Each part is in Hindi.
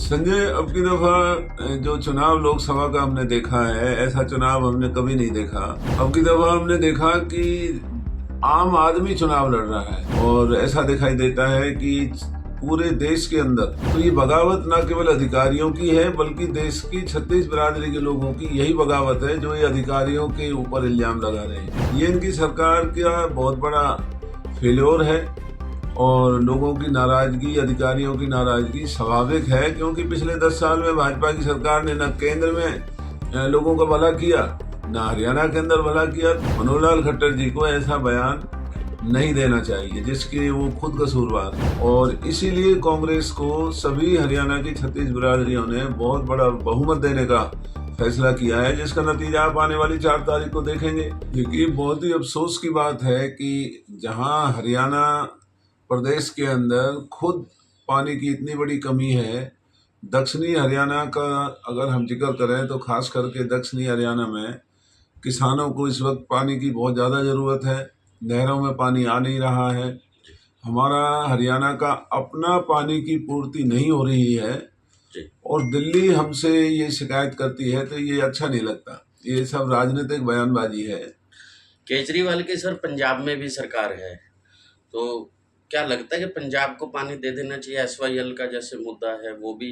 संजय, अब की दफा जो चुनाव लोकसभा का हमने देखा है, ऐसा चुनाव हमने कभी नहीं देखा। अब की दफा हमने देखा कि आम आदमी चुनाव लड़ रहा है और ऐसा दिखाई देता है कि पूरे देश के अंदर तो ये बगावत न केवल अधिकारियों की है बल्कि देश की 36 बिरादरी के लोगों की यही बगावत है जो ये अधिकारियों के ऊपर इल्जाम लगा रहे हैं। ये इनकी सरकार का बहुत बड़ा फेल्योर है और लोगों की नाराजगी, अधिकारियों की नाराजगी स्वाभाविक है, क्योंकि पिछले 10 साल में भाजपा की सरकार ने न केंद्र में लोगों का भला किया, न हरियाणा के अंदर भला किया। मनोहर लाल खट्टर जी को ऐसा बयान नहीं देना चाहिए जिसके वो खुद कसूरवार है, और इसीलिए कांग्रेस को सभी हरियाणा की 36 बिरादरियों ने बहुत बड़ा बहुमत देने का फैसला किया है, जिसका नतीजा आप आने वाली 4 तारीख को देखेंगे। क्योंकि बहुत ही अफसोस की बात है कि जहां हरियाणा प्रदेश के अंदर खुद पानी की इतनी बड़ी कमी है, दक्षिणी हरियाणा का अगर हम जिक्र करें तो खास करके दक्षिणी हरियाणा में किसानों को इस वक्त पानी की बहुत ज़्यादा ज़रूरत है। नहरों में पानी आ नहीं रहा है। हमारा हरियाणा का अपना पानी की पूर्ति नहीं हो रही है और दिल्ली हमसे ये शिकायत करती है, तो ये अच्छा नहीं लगता। ये सब राजनीतिक बयानबाजी है। केजरीवाल की सर पंजाब में भी सरकार है, तो क्या लगता है कि पंजाब को पानी दे देना चाहिए? SYL का जैसे मुद्दा है वो भी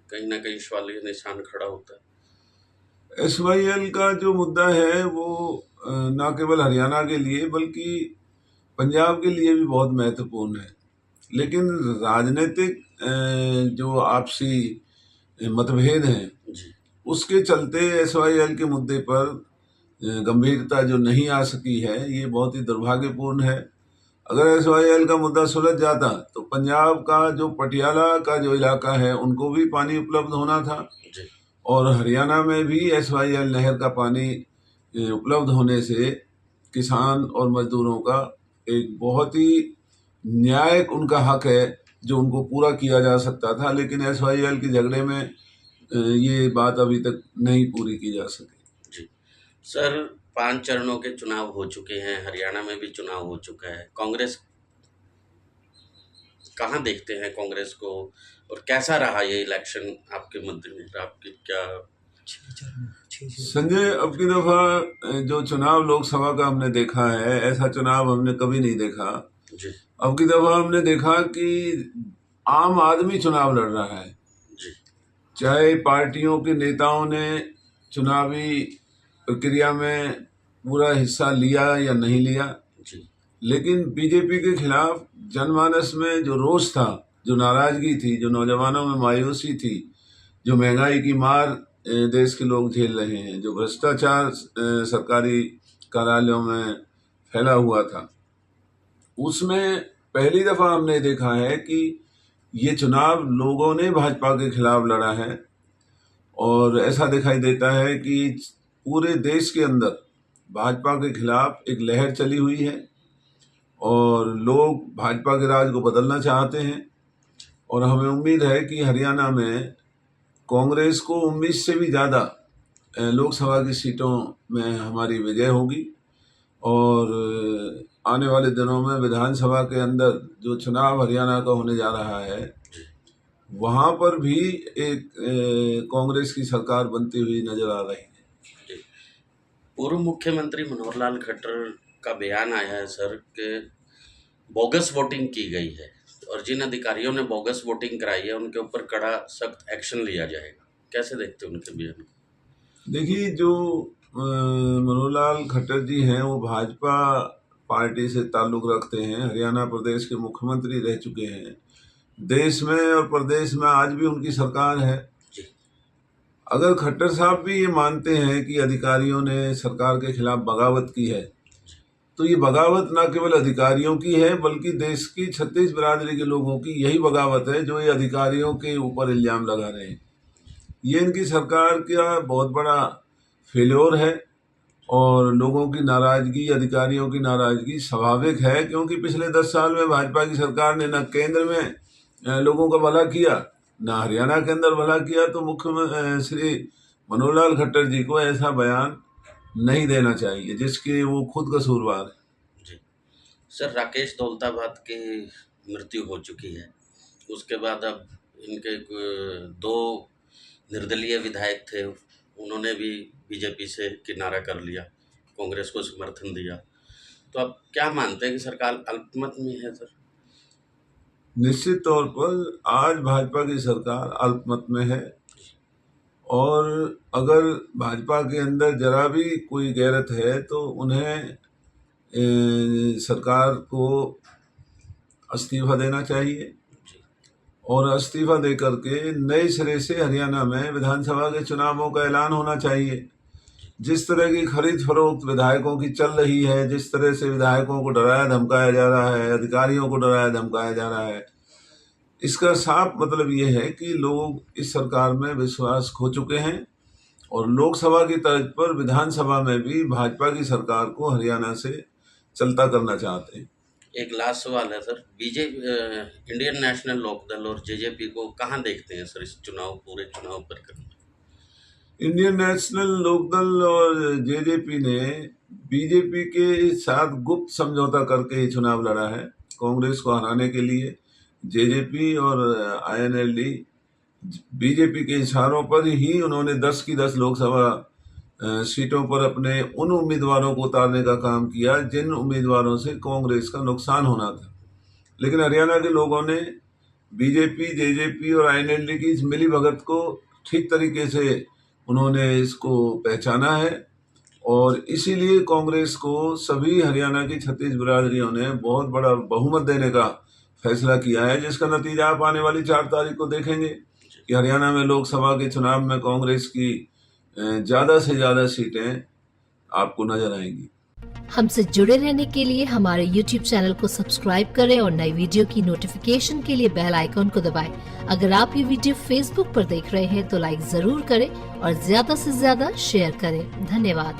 कहीं ना कहीं सवालिया निशान खड़ा होता है। SYL का जो मुद्दा है वो न केवल हरियाणा के लिए बल्कि पंजाब के लिए भी बहुत महत्वपूर्ण है, लेकिन राजनीतिक जो आपसी मतभेद हैं उसके चलते SYL के मुद्दे पर गंभीरता जो नहीं आ सकी है, ये बहुत ही दुर्भाग्यपूर्ण है। अगर SYL का मुद्दा सुलझ जाता तो पंजाब का जो पटियाला का जो इलाका है उनको भी पानी उपलब्ध होना था और हरियाणा में भी SYL नहर का पानी उपलब्ध होने से किसान और मजदूरों का एक बहुत ही न्यायिक उनका हक है जो उनको पूरा किया जा सकता था, लेकिन SYL के झगड़े में ये बात अभी तक नहीं पूरी की जा सकी। जी सर, 5 चरणों के चुनाव हो चुके हैं, हरियाणा में भी चुनाव हो चुका है। कांग्रेस कहाँ देखते हैं कांग्रेस को, और कैसा रहा ये इलेक्शन आपके मध्य में? आपकी क्या संजय, अब की दफा जो चुनाव लोकसभा का हमने देखा है, ऐसा चुनाव हमने कभी नहीं देखा। जी अब की दफा हमने देखा कि आम आदमी चुनाव लड़ रहा है। जी चाहे पार्टियों के नेताओं ने चुनावी प्रक्रिया में पूरा हिस्सा लिया या नहीं लिया, जी लेकिन बीजेपी के खिलाफ जनमानस में जो रोष था, जो नाराजगी थी, जो नौजवानों में मायूसी थी, जो महंगाई की मार देश के लोग झेल रहे हैं, जो भ्रष्टाचार सरकारी कार्यालयों में फैला हुआ था, उसमें पहली दफा हमने देखा है कि ये चुनाव लोगों ने भाजपा के खिलाफ लड़ा है और ऐसा दिखाई देता है कि पूरे देश के अंदर भाजपा के खिलाफ एक लहर चली हुई है और लोग भाजपा के राज को बदलना चाहते हैं। और हमें उम्मीद है कि हरियाणा में कांग्रेस को उम्मीद से भी ज़्यादा लोकसभा की सीटों में हमारी विजय होगी और आने वाले दिनों में विधानसभा के अंदर जो चुनाव हरियाणा का होने जा रहा है वहाँ पर भी एक कांग्रेस की सरकार बनती हुई नजर आ रही है। पूर्व मुख्यमंत्री मनोहर लाल खट्टर का बयान आया है सर कि बोगस वोटिंग की गई है और जिन अधिकारियों ने बोगस वोटिंग कराई है उनके ऊपर कड़ा सख्त एक्शन लिया जाएगा। कैसे देखते हैं उनके बयान? देखिए, जो मनोहर लाल खट्टर जी हैं वो भाजपा पार्टी से ताल्लुक रखते हैं, हरियाणा प्रदेश के मुख्यमंत्री रह चुके हैं, देश में और प्रदेश में आज भी उनकी सरकार है। अगर खट्टर साहब भी ये मानते हैं कि अधिकारियों ने सरकार के खिलाफ बगावत की है, तो ये बगावत न केवल अधिकारियों की है बल्कि देश की 36 बिरादरी के लोगों की यही बगावत है जो ये अधिकारियों के ऊपर इल्जाम लगा रहे हैं। ये इनकी सरकार का बहुत बड़ा फेल्योर है और लोगों की नाराजगी, अधिकारियों की नाराजगी स्वाभाविक है, क्योंकि पिछले 10 साल में भाजपा की सरकार ने न केंद्र में लोगों का भला किया, न हरियाणा के अंदर भला किया। तो मुख्यमंत्री श्री मनोहर लाल खट्टर जी को ऐसा बयान नहीं देना चाहिए जिसके वो खुद कसूरवार है। जी सर, राकेश दौलताबाद की मृत्यु हो चुकी है, उसके बाद अब इनके दो निर्दलीय विधायक थे, उन्होंने भी बीजेपी से किनारा कर लिया, कांग्रेस को समर्थन दिया। तो आप क्या मानते हैं कि सरकार अल्पमत में है सर? निश्चित तौर पर आज भाजपा की सरकार अल्पमत में है, और अगर भाजपा के अंदर जरा भी कोई गैरत है तो उन्हें सरकार को इस्तीफा देना चाहिए, और इस्तीफा दे करके नए सिरे से हरियाणा में विधानसभा के चुनावों का ऐलान होना चाहिए। जिस तरह की खरीद फरोख्त विधायकों की चल रही है, जिस तरह से विधायकों को डराया धमकाया जा रहा है, अधिकारियों को डराया धमकाया जा रहा है, इसका साफ मतलब ये है कि लोग इस सरकार में विश्वास खो चुके हैं, और लोकसभा की तर्ज पर विधानसभा में भी भाजपा की सरकार को हरियाणा से चलता करना चाहते हैं। एक लास्ट सवाल है sir, BJP Indian National Lokdal और जेजेपी को कहाँ देखते हैं सर इस पूरे चुनाव प्रक्रिया में? इंडियन नेशनल लोकदल और जेजेपी ने बीजेपी के साथ गुप्त समझौता करके ये चुनाव लड़ा है कांग्रेस को हराने के लिए। जेजेपी और आईएनएलडी बीजेपी के इशारों पर ही उन्होंने 10 की 10 लोकसभा सीटों पर अपने उन उम्मीदवारों को उतारने का काम किया जिन उम्मीदवारों से कांग्रेस का नुकसान होना था। लेकिन हरियाणा के लोगों ने बीजेपी, जेजेपी और आईएनएलडी की इस मिलीभगत को ठीक तरीके से उन्होंने इसको पहचाना है, और इसीलिए कांग्रेस को सभी हरियाणा की 36 बिरादरियों ने बहुत बड़ा बहुमत देने का फैसला किया है, जिसका नतीजा आप आने वाली 4 तारीख को देखेंगे कि हरियाणा में लोकसभा के चुनाव में कांग्रेस की ज़्यादा से ज़्यादा सीटें आपको नजर आएंगी। हमसे जुड़े रहने के लिए हमारे YouTube चैनल को सब्सक्राइब करें और नई वीडियो की नोटिफिकेशन के लिए बेल आइकॉन को दबाएं। अगर आप ये वीडियो Facebook पर देख रहे हैं तो लाइक जरूर करें और ज्यादा से ज्यादा शेयर करें। धन्यवाद।